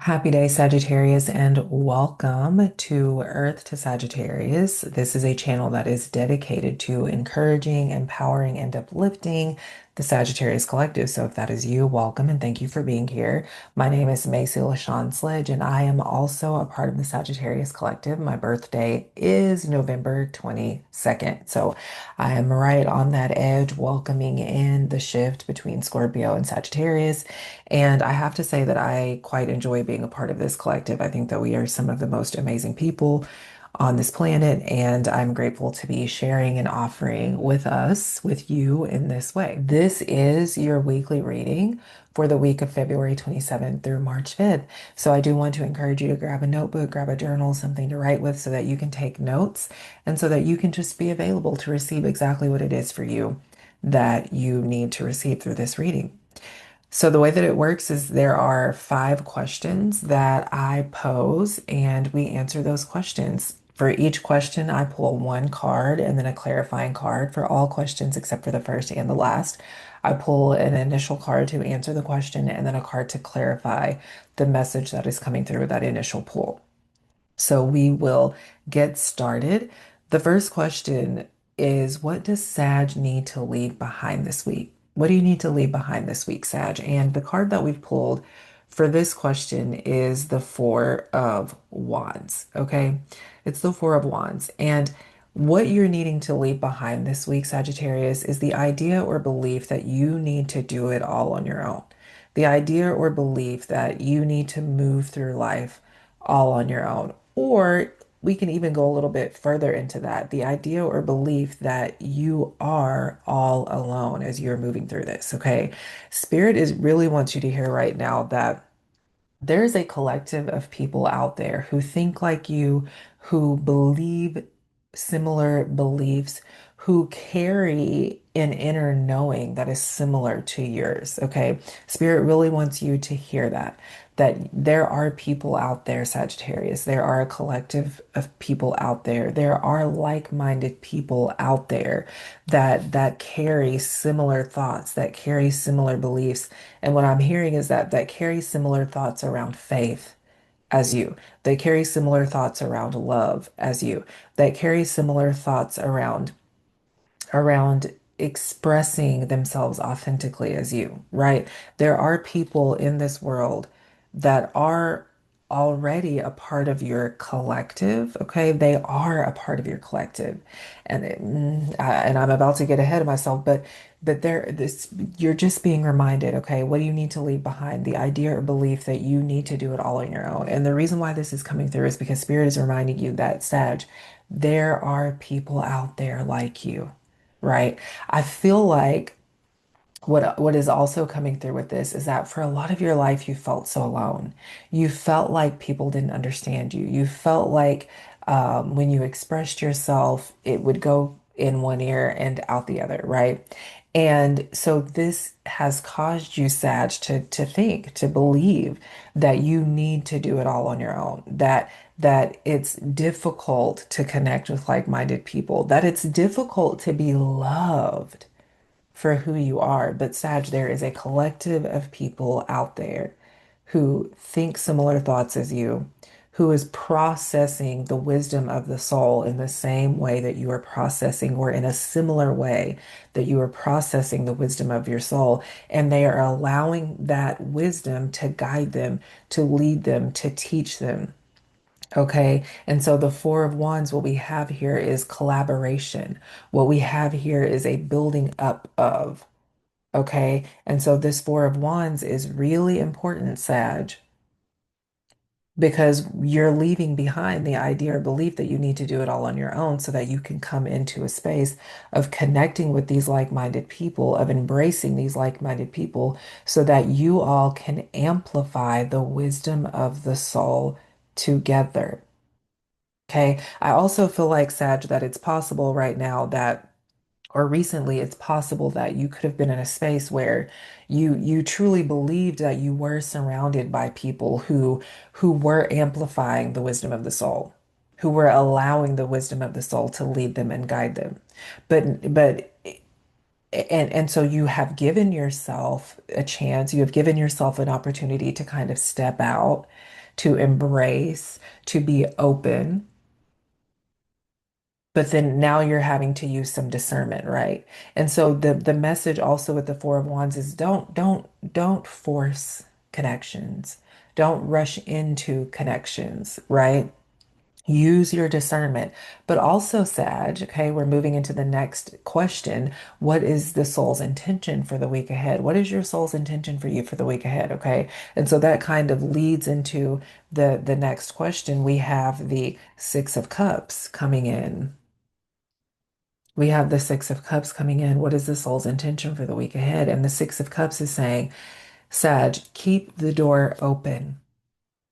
Happy day, Sagittarius, and welcome to Earth to Sagittarius. This is a channel that is dedicated to encouraging, empowering, and uplifting the Sagittarius Collective. So if that is you, welcome and thank you for being here. My name is Macy LaShawn Sledge, and I am also a part of the Sagittarius Collective. My birthday is November 22nd. So I am right on that edge, welcoming in the shift between Scorpio and Sagittarius. And I have to say that I quite enjoy being a part of this collective. I think that we are some of the most amazing people on this planet, and I'm grateful to be sharing and offering with us, with you in this way. This is your weekly reading for the week of February 27th through March 5th. So I do want to encourage you to grab a notebook, grab a journal, something to write with so that you can take notes and so that you can just be available to receive exactly what it is for you that you need to receive through this reading. So the way that it works is there are 5 questions that I pose and we answer those questions. For each question, I pull one card and then a clarifying card for all questions except for the first and the last. I pull an initial card to answer the question and then a card to clarify the message that is coming through with that initial pull. So we will get started. The first question is, what does Sag need to leave behind this week? What do you need to leave behind this week, Sag? And the card that we've pulled for this question is the Four of Wands. Okay. It's the Four of Wands. And what you're needing to leave behind this week, Sagittarius, is the idea or belief that you need to do it all on your own. The idea or belief that you need to move through life all on your own. Or we can even go a little bit further into that. The idea or belief that you are all alone as you're moving through this, okay? Spirit is really wants you to hear right now that there's a collective of people out there who think like you, who believe similar beliefs, who carry an inner knowing that is similar to yours. Okay. Spirit really wants you to hear that there are people out there, Sagittarius. There are a collective of people out there. There are like-minded people out there that carry similar thoughts, that carry similar beliefs. And what I'm hearing is that carry similar thoughts around faith as you. They carry similar thoughts around love as you. They carry similar thoughts around expressing themselves authentically as you, right? There are people in this world that are already a part of your collective, okay? They are a part of your collective. And I'm about to get ahead of myself, but you're just being reminded, okay, what do you need to leave behind? The idea or belief that you need to do it all on your own. And the reason why this is coming through is because Spirit is reminding you that, Sag, there are people out there like you, right? I feel like what is also coming through with this is that for a lot of your life, you felt so alone. You felt like people didn't understand you. You felt like when you expressed yourself, it would go in one ear and out the other, right? And so this has caused you, Sag, to think, to believe that you need to do it all on your own, that it's difficult to connect with like-minded people, that it's difficult to be loved for who you are. But Sag, there is a collective of people out there who think similar thoughts as you, who is processing the wisdom of the soul in the same way that you are processing, or in a similar way that you are processing the wisdom of your soul. And they are allowing that wisdom to guide them, to lead them, to teach them. Okay, and so the Four of Wands, what we have here is collaboration. What we have here is a building up of. Okay, and so this Four of Wands is really important, Sag, because you're leaving behind the idea or belief that you need to do it all on your own so that you can come into a space of connecting with these like-minded people, of embracing these like-minded people, so that you all can amplify the wisdom of the soul together. Okay. I also feel like, Sag, that it's possible right now that, or recently, it's possible that you could have been in a space where you truly believed that you were surrounded by people who were amplifying the wisdom of the soul, who were allowing the wisdom of the soul to lead them and guide them. But And so you have given yourself a chance, you have given yourself an opportunity to kind of step out, to embrace, to be open. But then now you're having to use some discernment, right? And so the message also with the Four of Wands is don't force connections. Don't rush into connections, right? Use your discernment. But also, Sag, okay, we're moving into the next question. What is the soul's intention for the week ahead? What is your soul's intention for you for the week ahead? Okay. And so that kind of leads into the next question. We have the Six of Cups coming in. We have the Six of Cups coming in. What is the soul's intention for the week ahead? And the Six of Cups is saying, Sag, keep the door open.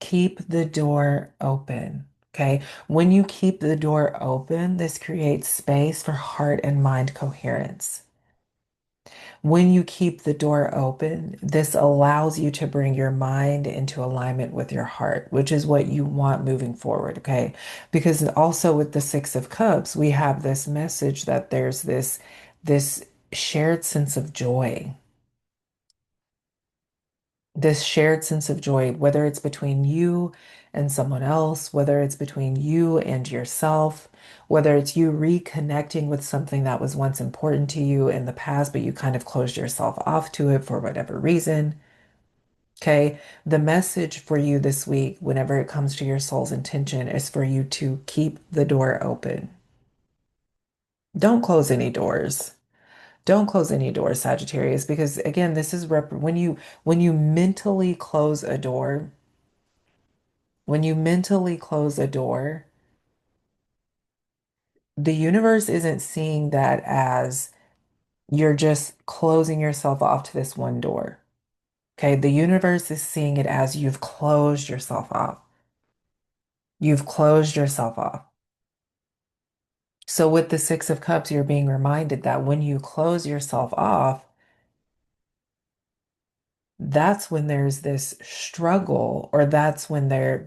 Keep the door open. Okay. When you keep the door open, this creates space for heart and mind coherence. When you keep the door open, this allows you to bring your mind into alignment with your heart, which is what you want moving forward. Okay. Because also with the Six of Cups, we have this message that there's this shared sense of joy, this shared sense of joy, whether it's between you and someone else, whether it's between you and yourself, whether it's you reconnecting with something that was once important to you in the past, but you kind of closed yourself off to it for whatever reason. Okay. The message for you this week, whenever it comes to your soul's intention, is for you to keep the door open. Don't close any doors. Don't close any doors, Sagittarius, because again, this is when you mentally close a door. When you mentally close a door, the universe isn't seeing that as you're just closing yourself off to this one door. Okay. The universe is seeing it as you've closed yourself off. You've closed yourself off. So with the Six of Cups, you're being reminded that when you close yourself off, that's when there's this struggle, or that's when there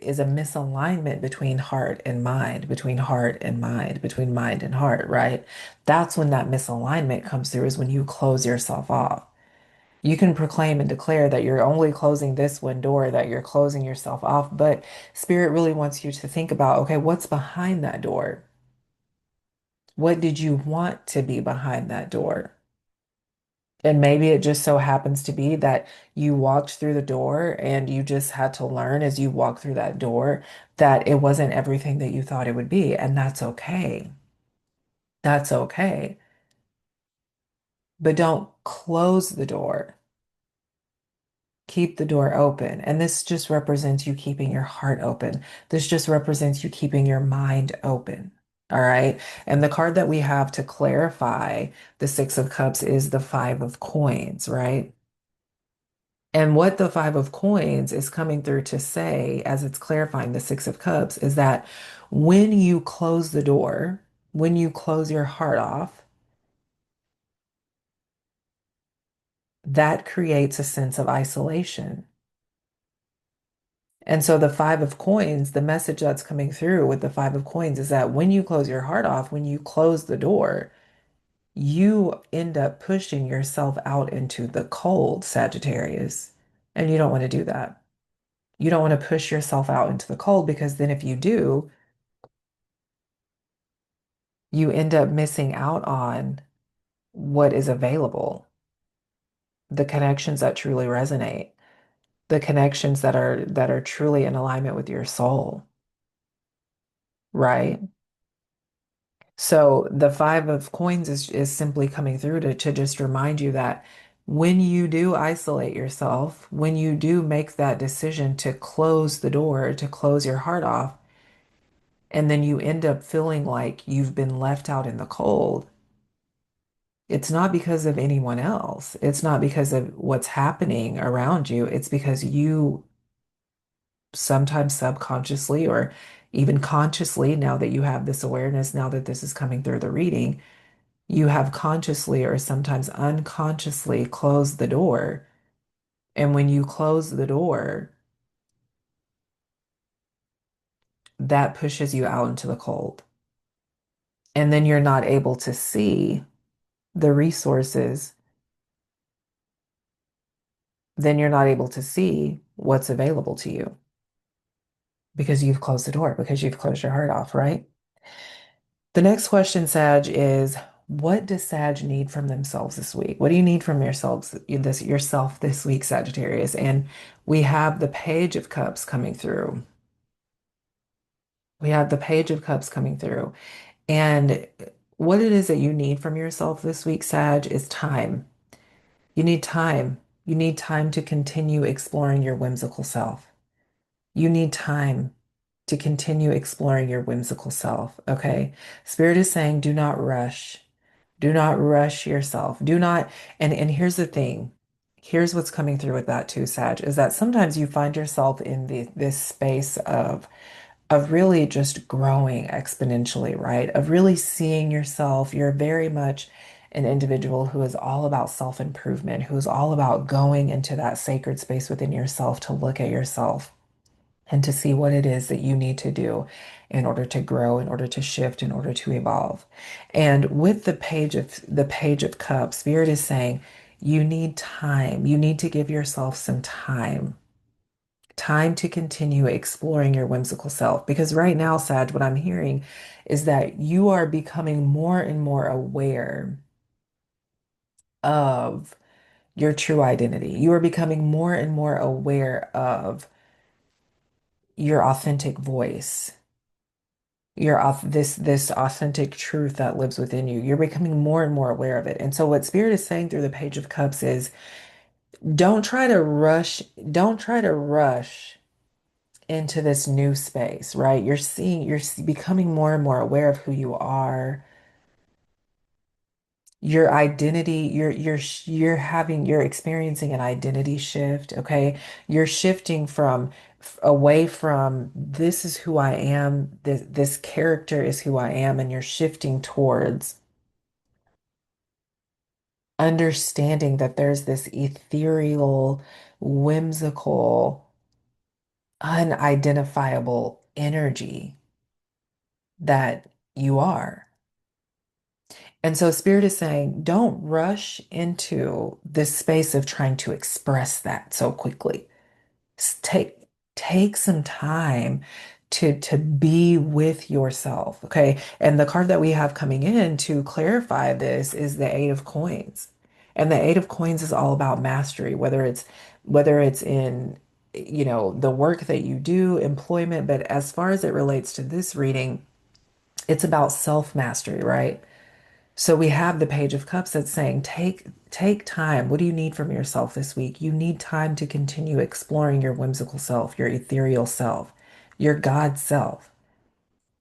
is a misalignment between heart and mind, between heart and mind, between mind and heart, right? That's when that misalignment comes through, is when you close yourself off. You can proclaim and declare that you're only closing this one door, that you're closing yourself off, but Spirit really wants you to think about, okay, what's behind that door? What did you want to be behind that door? And maybe it just so happens to be that you walked through the door and you just had to learn as you walk through that door that it wasn't everything that you thought it would be. And that's okay. That's okay. But don't close the door. Keep the door open. And this just represents you keeping your heart open. This just represents you keeping your mind open. All right. And the card that we have to clarify the Six of Cups is the Five of Coins, right? And what the Five of Coins is coming through to say, as it's clarifying the Six of Cups, is that when you close the door, when you close your heart off, that creates a sense of isolation. And so the Five of Coins, the message that's coming through with the Five of Coins is that when you close your heart off, when you close the door, you end up pushing yourself out into the cold, Sagittarius. And you don't want to do that. You don't want to push yourself out into the cold, because then if you do, you end up missing out on what is available, the connections that truly resonate, the connections that are truly in alignment with your soul, right? So the Five of Coins is simply coming through to just remind you that when you do isolate yourself, when you do make that decision to close the door, to close your heart off, and then you end up feeling like you've been left out in the cold, it's not because of anyone else. It's not because of what's happening around you. It's because you sometimes subconsciously or even consciously, now that you have this awareness, now that this is coming through the reading, you have consciously or sometimes unconsciously closed the door. And when you close the door, that pushes you out into the cold. And then you're not able to see the resources, then you're not able to see what's available to you because you've closed the door, because you've closed your heart off, right? The next question, Sag, is what does Sag need from themselves this week? What do you need from yourself this week, Sagittarius? And we have the Page of Cups coming through. We have the Page of Cups coming through. And what it is that you need from yourself this week, Sag, is time. You need time. You need time to continue exploring your whimsical self. You need time to continue exploring your whimsical self. Okay. Spirit is saying, do not rush. Do not rush yourself. Do not, and here's the thing. Here's what's coming through with that too, Sag, is that sometimes you find yourself in this space of really just growing exponentially, right? Of really seeing yourself. You're very much an individual who is all about self-improvement, who is all about going into that sacred space within yourself to look at yourself and to see what it is that you need to do in order to grow, in order to shift, in order to evolve. And with the page of cups, Spirit is saying you need time. You need to give yourself some time. Time to continue exploring your whimsical self. Because right now, Sag, what I'm hearing is that you are becoming more and more aware of your true identity. You are becoming more and more aware of your authentic voice, this authentic truth that lives within you. You're becoming more and more aware of it. And so what Spirit is saying through the Page of Cups is don't try to rush, don't try to rush into this new space, right? Becoming more and more aware of who you are, your identity, you're experiencing an identity shift, okay? You're shifting away from this is who I am, this character is who I am, and you're shifting towards understanding that there's this ethereal, whimsical, unidentifiable energy that you are. And so Spirit is saying, don't rush into this space of trying to express that so quickly. Take some time to be with yourself, okay? And the card that we have coming in to clarify this is the Eight of Coins. And the Eight of Coins is all about mastery, whether it's in the work that you do, employment, but as far as it relates to this reading, it's about self-mastery, right? So we have the Page of Cups that's saying, take time. What do you need from yourself this week? You need time to continue exploring your whimsical self, your ethereal self, your God self,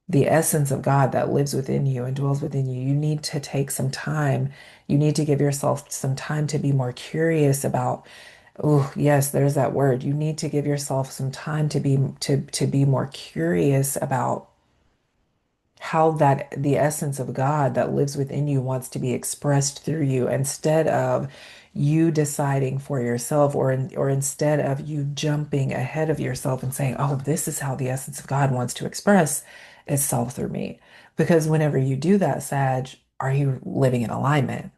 the essence of God that lives within you and dwells within you. You need to take some time. You need to give yourself some time to be more curious about, oh, yes, there's that word. You need to give yourself some time to be more curious about how that the essence of God that lives within you wants to be expressed through you instead of you deciding for yourself or instead of you jumping ahead of yourself and saying, "Oh, this is how the essence of God wants to express itself through me." Because whenever you do that, Sag, are you living in alignment?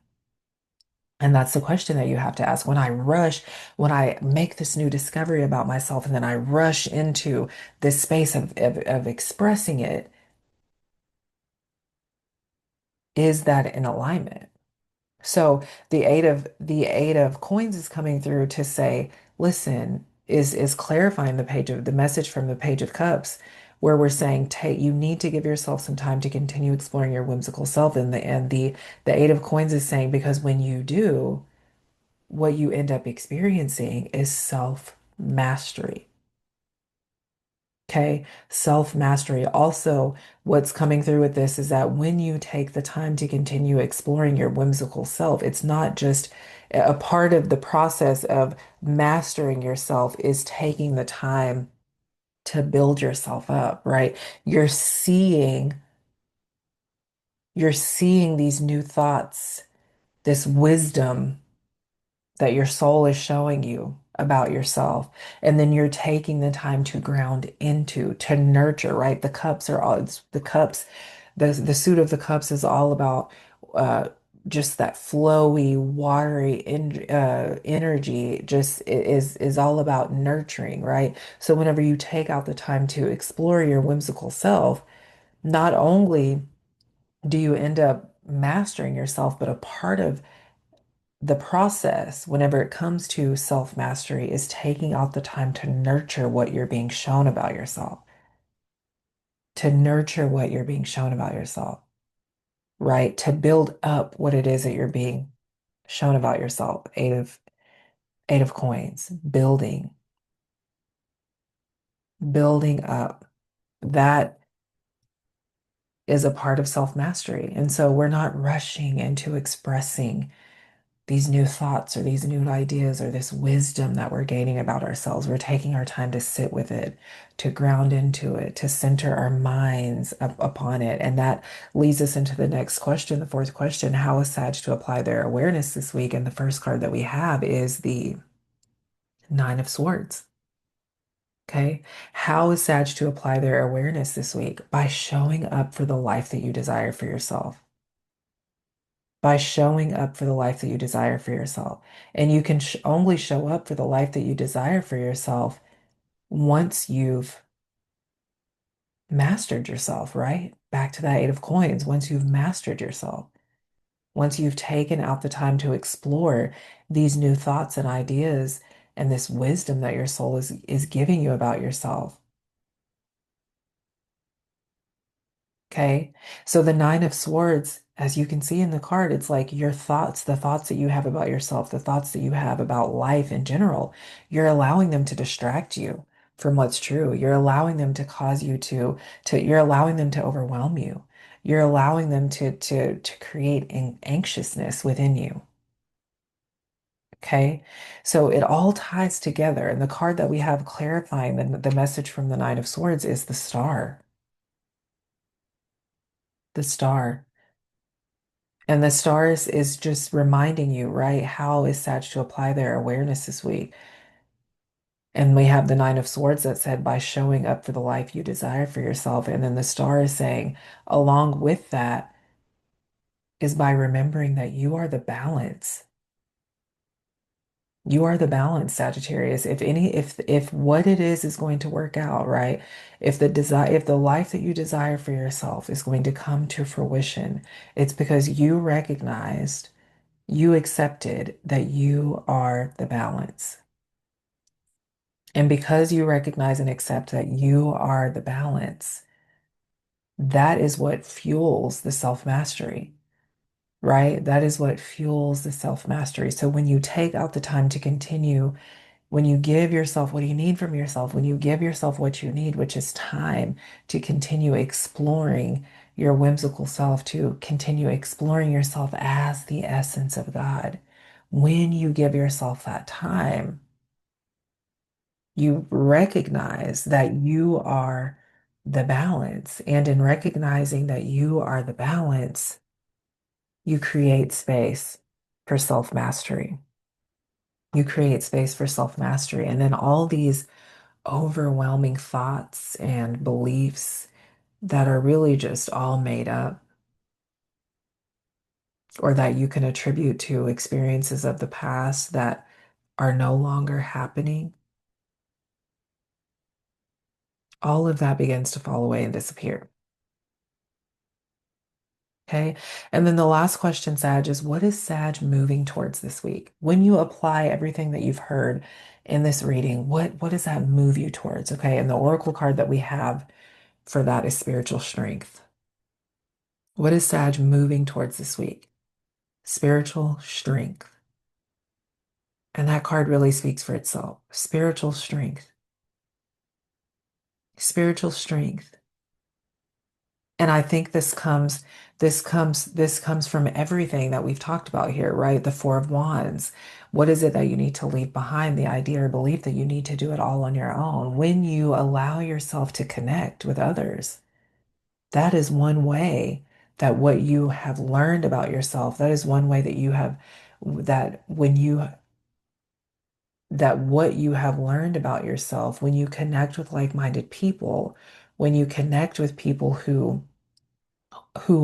And that's the question that you have to ask. When I make this new discovery about myself and then I rush into this space of expressing it, is that in alignment? So the eight of coins is coming through to say, listen, is clarifying the message from the Page of Cups, where we're saying, take you need to give yourself some time to continue exploring your whimsical self. And the Eight of Coins is saying, because when you do, what you end up experiencing is self-mastery. Okay, self-mastery. Also, what's coming through with this is that when you take the time to continue exploring your whimsical self, it's not just a part of the process of mastering yourself is taking the time to build yourself up, right? You're seeing, you're seeing these new thoughts, this wisdom that your soul is showing you about yourself. And then you're taking the time to ground into, to nurture, right? The cups are all, it's the cups, the suit of the cups is all about just that flowy, watery energy just is all about nurturing, right? So whenever you take out the time to explore your whimsical self, not only do you end up mastering yourself, but a part of the process, whenever it comes to self-mastery, is taking out the time to nurture what you're being shown about yourself, to nurture what you're being shown about yourself, right? To build up what it is that you're being shown about yourself. Eight of coins, building up. That is a part of self-mastery. And so we're not rushing into expressing these new thoughts or these new ideas or this wisdom that we're gaining about ourselves. We're taking our time to sit with it, to ground into it, to center our minds upon it. And that leads us into the next question, the fourth question: how is Sag to apply their awareness this week? And the first card that we have is the Nine of Swords. Okay. How is Sag to apply their awareness this week? By showing up for the life that you desire for yourself. By showing up for the life that you desire for yourself. And you can only show up for the life that you desire for yourself once you've mastered yourself, right? Back to that Eight of Coins. Once you've mastered yourself, once you've taken out the time to explore these new thoughts and ideas and this wisdom that your soul is giving you about yourself. Okay. So the Nine of Swords, as you can see in the card, it's like your thoughts, the thoughts that you have about yourself, the thoughts that you have about life in general, you're allowing them to distract you from what's true. You're allowing them to cause you you're allowing them to overwhelm you. You're allowing them to create anxiousness within you. Okay. So it all ties together. And the card that we have clarifying the message from the Nine of Swords is the Star. The Star. And the stars is just reminding you, right? How is Sag to apply their awareness this week? And we have the Nine of Swords that said by showing up for the life you desire for yourself. And then the star is saying, along with that, is by remembering that you are the balance. You are the balance, Sagittarius. If what it is going to work out, right? If the life that you desire for yourself is going to come to fruition, it's because you recognized, you accepted that you are the balance. And because you recognize and accept that you are the balance, that is what fuels the self-mastery, right? That is what fuels the self-mastery. So when you take out the time to continue, when you give yourself what you need from yourself, when you give yourself what you need, which is time to continue exploring your whimsical self, to continue exploring yourself as the essence of God, when you give yourself that time, you recognize that you are the balance. And in recognizing that you are the balance, you create space for self-mastery. You create space for self-mastery. And then all these overwhelming thoughts and beliefs that are really just all made up or that you can attribute to experiences of the past that are no longer happening, all of that begins to fall away and disappear. Okay. And then the last question, Sag, is what is Sag moving towards this week? When you apply everything that you've heard in this reading, what does that move you towards? Okay. And the oracle card that we have for that is spiritual strength. What is Sag moving towards this week? Spiritual strength. And that card really speaks for itself. Spiritual strength. Spiritual strength. And I think this comes from everything that we've talked about here, right? The Four of Wands. What is it that you need to leave behind? The idea or belief that you need to do it all on your own. When you allow yourself to connect with others, that is one way that what you have learned about yourself, that is one way that you have that when you that what you have learned about yourself, when you connect with like-minded people, when you connect with people who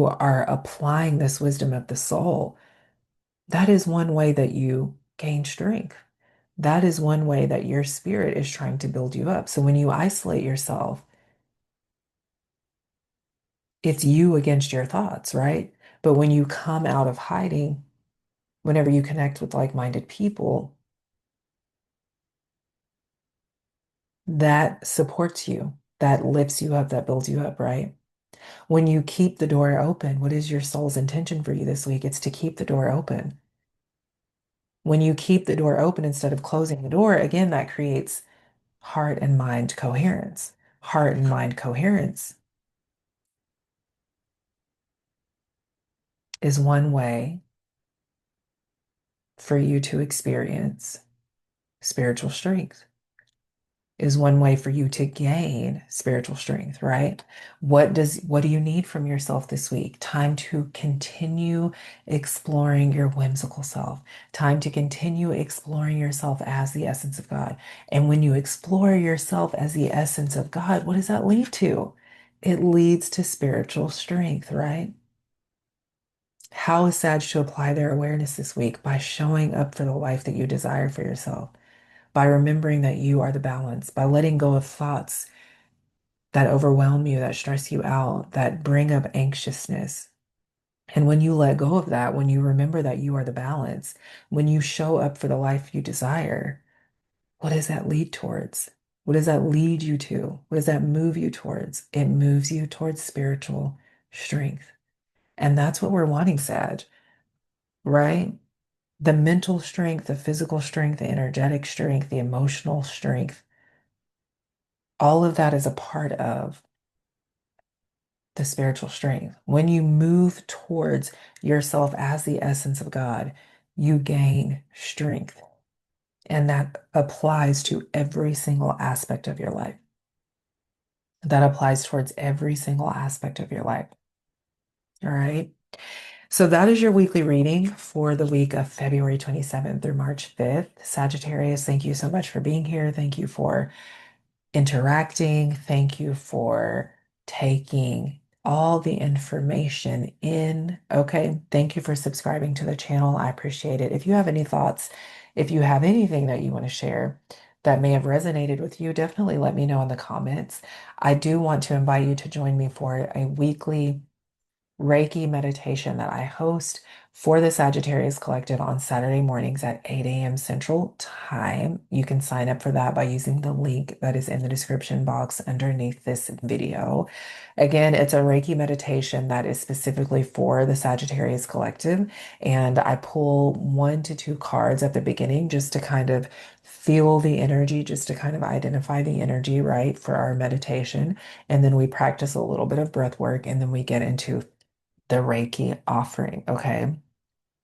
are applying this wisdom of the soul, That is one way that you gain strength. That is one way that your spirit is trying to build you up. So when you isolate yourself, it's you against your thoughts, right? But when you come out of hiding, whenever you connect with like-minded people, that supports you, that lifts you up, that builds you up, right? When you keep the door open, what is your soul's intention for you this week? It's to keep the door open. When you keep the door open instead of closing the door, again, that creates heart and mind coherence. Heart and mind coherence is one way for you to experience spiritual strength, is one way for you to gain spiritual strength, right? What do you need from yourself this week? Time to continue exploring your whimsical self. Time to continue exploring yourself as the essence of God. And when you explore yourself as the essence of God, what does that lead to? It leads to spiritual strength, right? How is Sag to apply their awareness this week? By showing up for the life that you desire for yourself, by remembering that you are the balance, by letting go of thoughts that overwhelm you, that stress you out, that bring up anxiousness. And when you let go of that, when you remember that you are the balance, when you show up for the life you desire, what does that lead towards? What does that lead you to? What does that move you towards? It moves you towards spiritual strength. And that's what we're wanting, Sag, right? The mental strength, the physical strength, the energetic strength, the emotional strength, all of that is a part of the spiritual strength. When you move towards yourself as the essence of God, you gain strength. And that applies to every single aspect of your life. That applies towards every single aspect of your life. All right. So that is your weekly reading for the week of February 27th through March 5th. Sagittarius, thank you so much for being here. Thank you for interacting. Thank you for taking all the information in. Okay. Thank you for subscribing to the channel. I appreciate it. If you have any thoughts, if you have anything that you want to share that may have resonated with you, definitely let me know in the comments. I do want to invite you to join me for a weekly Reiki meditation that I host for the Sagittarius Collective on Saturday mornings at 8 a.m. Central Time. You can sign up for that by using the link that is in the description box underneath this video. Again, it's a Reiki meditation that is specifically for the Sagittarius Collective, and I pull 1 to 2 cards at the beginning just to kind of feel the energy, just to kind of identify the energy, right, for our meditation. And then we practice a little bit of breath work, and then we get into the Reiki offering. Okay.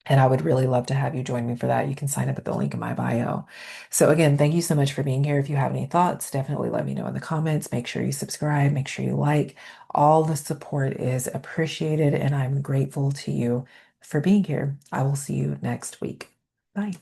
And I would really love to have you join me for that. You can sign up at the link in my bio. So again, thank you so much for being here. If you have any thoughts, definitely let me know in the comments. Make sure you subscribe, make sure you like. All the support is appreciated, and I'm grateful to you for being here. I will see you next week. Bye.